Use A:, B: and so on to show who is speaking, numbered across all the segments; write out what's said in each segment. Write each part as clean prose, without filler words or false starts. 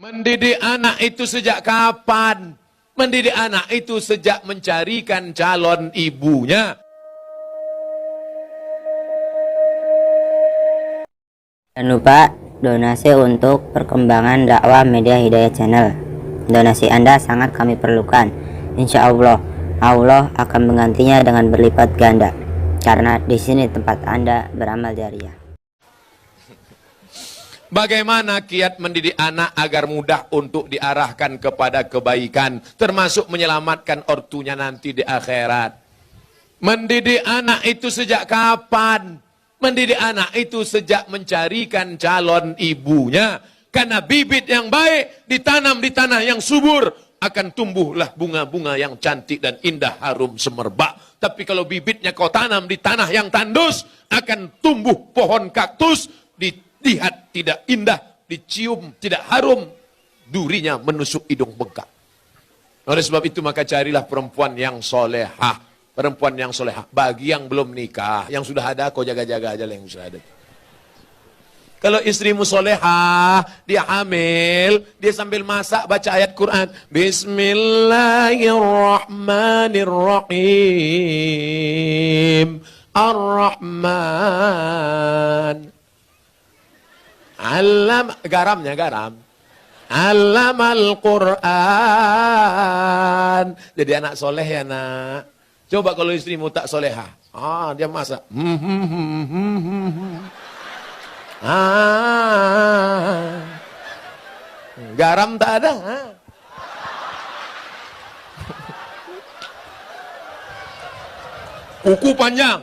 A: Mendidik anak itu sejak kapan? Mendidik anak itu sejak mencarikan calon ibunya.
B: Jangan lupa donasi untuk perkembangan dakwah Media Hidayah Channel. Donasi Anda sangat kami perlukan. Insya Allah, Allah akan menggantinya dengan berlipat ganda. Karena di sini tempat Anda beramal jariah.
A: Bagaimana kiat mendidik anak agar mudah untuk diarahkan kepada kebaikan, termasuk menyelamatkan ortunya nanti di akhirat. Mendidik anak itu sejak kapan? Mendidik anak itu sejak mencarikan calon ibunya. Karena bibit yang baik ditanam di tanah yang subur, akan tumbuhlah bunga-bunga yang cantik dan indah harum semerbak. Tapi kalau bibitnya kau tanam di tanah yang tandus, akan tumbuh pohon kaktus, dilihat tidak indah, dicium tidak harum, durinya menusuk hidung bengkak. Oleh sebab itu maka carilah perempuan yang solehah. Perempuan yang solehah. Bagi yang belum nikah, yang sudah ada kau jaga-jaga aja lah yang sudah ada. Kalau istrimu solehah, dia hamil, dia sambil masak baca ayat Quran. Bismillahirrahmanirrahim. Ar-Rahman. Garamnya garam. Allamal Quran. Jadi anak soleh ya nak. Coba kalau istrimu tak solehah. Dia masak. Garam tak ada. Kuku panjang.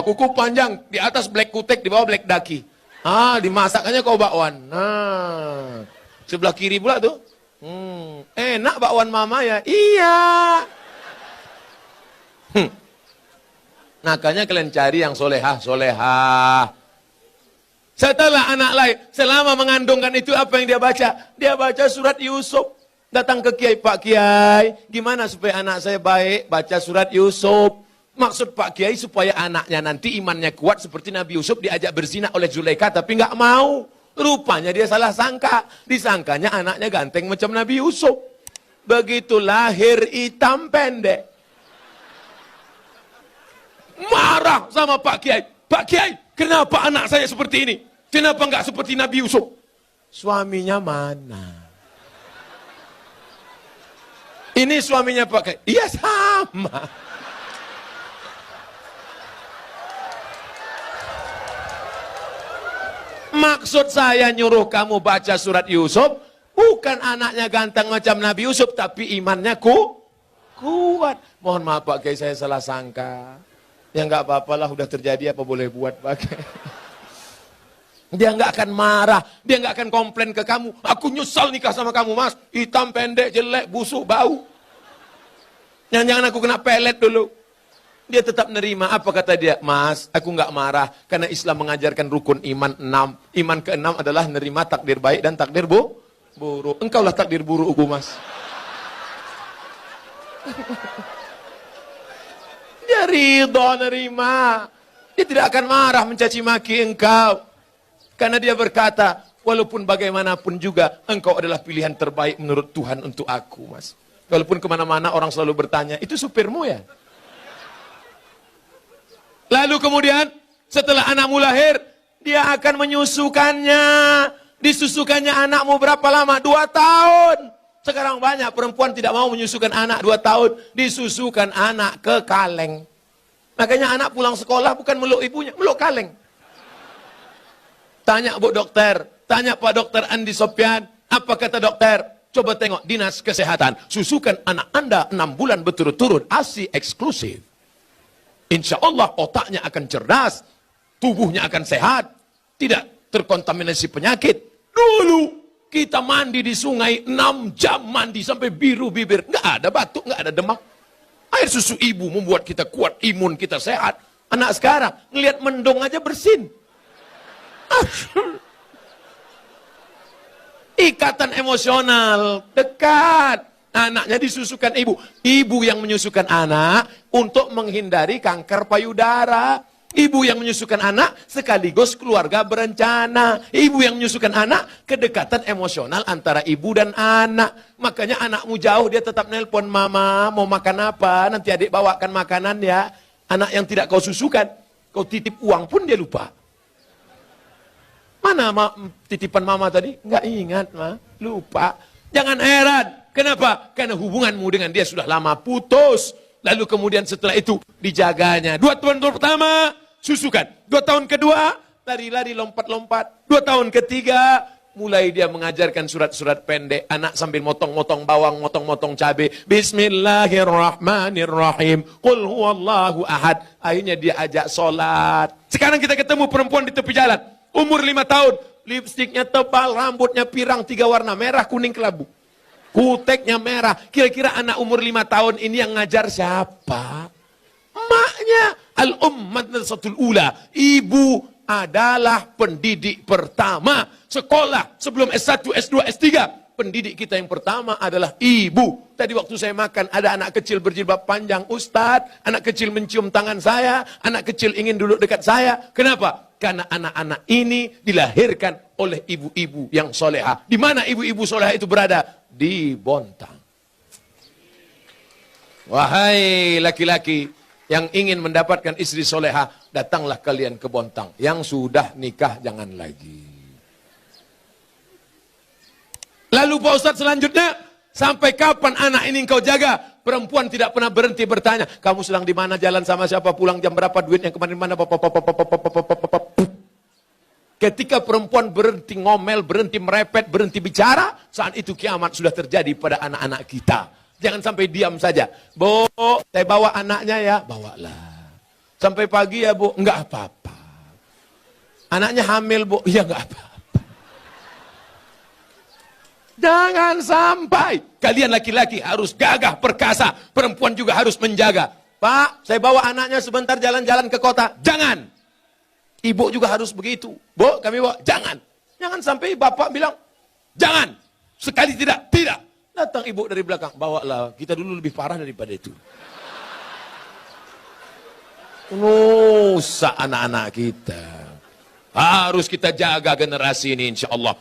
A: Kuku panjang. Di atas black kutek, di bawah black daki. Dimasakkannya kau bakwan. Sebelah kiri pula tuh. Enak bakwan mama ya. Iya. Makanya kalian cari yang solehah. Setelah anak lahir, selama mengandungkan itu apa yang dia baca? Dia baca surat Yusuf. Datang ke Kiai, Pak Kiai, gimana supaya anak saya baik? Baca surat Yusuf. Maksud Pak Kiai supaya anaknya nanti imannya kuat seperti Nabi Yusuf diajak berzina oleh Zulaikha tapi nggak mau. Rupanya dia salah sangka. Disangkanya anaknya ganteng macam Nabi Yusuf. Begitu lahir hitam pendek. Marah sama Pak Kiai. Pak Kiai, kenapa anak saya seperti ini? Kenapa nggak seperti Nabi Yusuf? Suaminya mana? Ini suaminya Pak Kiai. Iya sama. Maksud saya nyuruh kamu baca surat Yusuf, bukan anaknya ganteng macam Nabi Yusuf, tapi imannya kuat. Mohon maaf Pak Kiai, saya salah sangka. Ya nggak apa-apalah, udah terjadi apa boleh buat Pak Kiai. Dia nggak akan marah, dia nggak akan komplain ke kamu. Aku nyesal nikah sama kamu mas, hitam pendek, jelek, busuk, bau. Jangan-jangan aku kena pelet dulu. Dia tetap nerima. Apa kata dia? Mas, aku nggak marah. Karena Islam mengajarkan rukun iman 6. Iman ke-6 adalah nerima takdir baik dan takdir buruk. Engkaulah takdir burukku, mas. Dia ridho nerima. Dia tidak akan marah mencaci maki engkau. Karena dia berkata, walaupun bagaimanapun juga, engkau adalah pilihan terbaik menurut Tuhan untuk aku, mas. Walaupun kemana-mana orang selalu bertanya, itu supirmu ya? Lalu kemudian setelah anakmu lahir, dia akan menyusukannya. Disusukannya anakmu berapa lama? 2 tahun. Sekarang banyak perempuan tidak mau menyusukan anak 2 tahun. Disusukan anak ke kaleng. Makanya anak pulang sekolah bukan meluk ibunya, meluk kaleng. Tanya Bu Dokter, tanya Pak Dokter Andi Sopyan, apa kata dokter? Coba tengok dinas kesehatan. Susukan anak Anda 6 bulan berturut-turut, ASI eksklusif. Insya Allah otaknya akan cerdas, tubuhnya akan sehat, tidak terkontaminasi penyakit. Dulu kita mandi di sungai 6 jam mandi sampai biru bibir, nggak ada batuk, nggak ada demam. Air susu ibu membuat kita kuat, imun kita sehat. Anak sekarang ngelihat mendung aja bersin. Ikatan emosional dekat. Anaknya disusukan ibu. Ibu yang menyusukan anak untuk menghindari kanker payudara. Ibu yang menyusukan anak sekaligus keluarga berencana. Ibu yang menyusukan anak, kedekatan emosional antara ibu dan anak. Makanya anakmu jauh dia tetap nelpon, mama mau makan apa? Nanti adik bawakan makanan ya. Anak yang tidak kau susukan, kau titip uang pun dia lupa. Mana titipan mama tadi? Enggak ingat, lupa. Jangan heran. Kenapa? Karena hubunganmu dengan dia sudah lama putus. Lalu kemudian setelah itu dijaganya. 2 tahun pertama, susukan. 2 tahun kedua, lari-lari, lompat-lompat. 2 tahun ketiga, mulai dia mengajarkan surat-surat pendek. Anak sambil motong-motong bawang, motong-motong cabai. Bismillahirrahmanirrahim. Qul huwallahu ahad. Akhirnya dia ajak sholat. Sekarang kita ketemu perempuan di tepi jalan. Umur 5 tahun. Lipstiknya tebal, rambutnya pirang 3 warna. Merah, kuning, kelabu. Kuteknya merah. Kira-kira anak umur 5 tahun ini yang ngajar siapa? Emaknya. Al-Madrasatul Ula. Ibu adalah pendidik pertama. Sekolah sebelum S1, S2, S3. Pendidik kita yang pertama adalah ibu. Tadi waktu saya makan ada anak kecil berjilbab panjang. Ustadz, anak kecil mencium tangan saya. Anak kecil ingin duduk dekat saya. Kenapa? Karena anak-anak ini dilahirkan oleh ibu-ibu yang solehah. Di mana ibu-ibu solehah itu berada? Di Bontang. Wahai laki-laki yang ingin mendapatkan istri solehah, datanglah kalian ke Bontang. Yang sudah nikah jangan lagi. Lalu Pak Ustadz selanjutnya, sampai kapan anak ini engkau jaga? Perempuan tidak pernah berhenti bertanya, kamu sedang di mana, jalan sama siapa, pulang jam berapa, duitnya kemana mana. Ketika perempuan berhenti ngomel, berhenti merepet, berhenti bicara, saat itu kiamat sudah terjadi pada anak-anak kita. Jangan sampai diam saja. Bu, saya bawa anaknya ya, bawalah. Sampai pagi ya bu, enggak apa-apa. Anaknya hamil bu, ya enggak apa-apa. Jangan sampai. Kalian laki-laki harus gagah perkasa. Perempuan juga harus menjaga. Pak, saya bawa anaknya sebentar jalan-jalan ke kota. Jangan. Ibu juga harus begitu. Bu, kami bawa. Jangan. Jangan sampai bapak bilang, jangan. Sekali tidak. Tidak. Datang ibu dari belakang. Bawalah. Kita dulu lebih parah daripada itu. Nusa anak-anak kita. Harus kita jaga generasi ini insya Allah.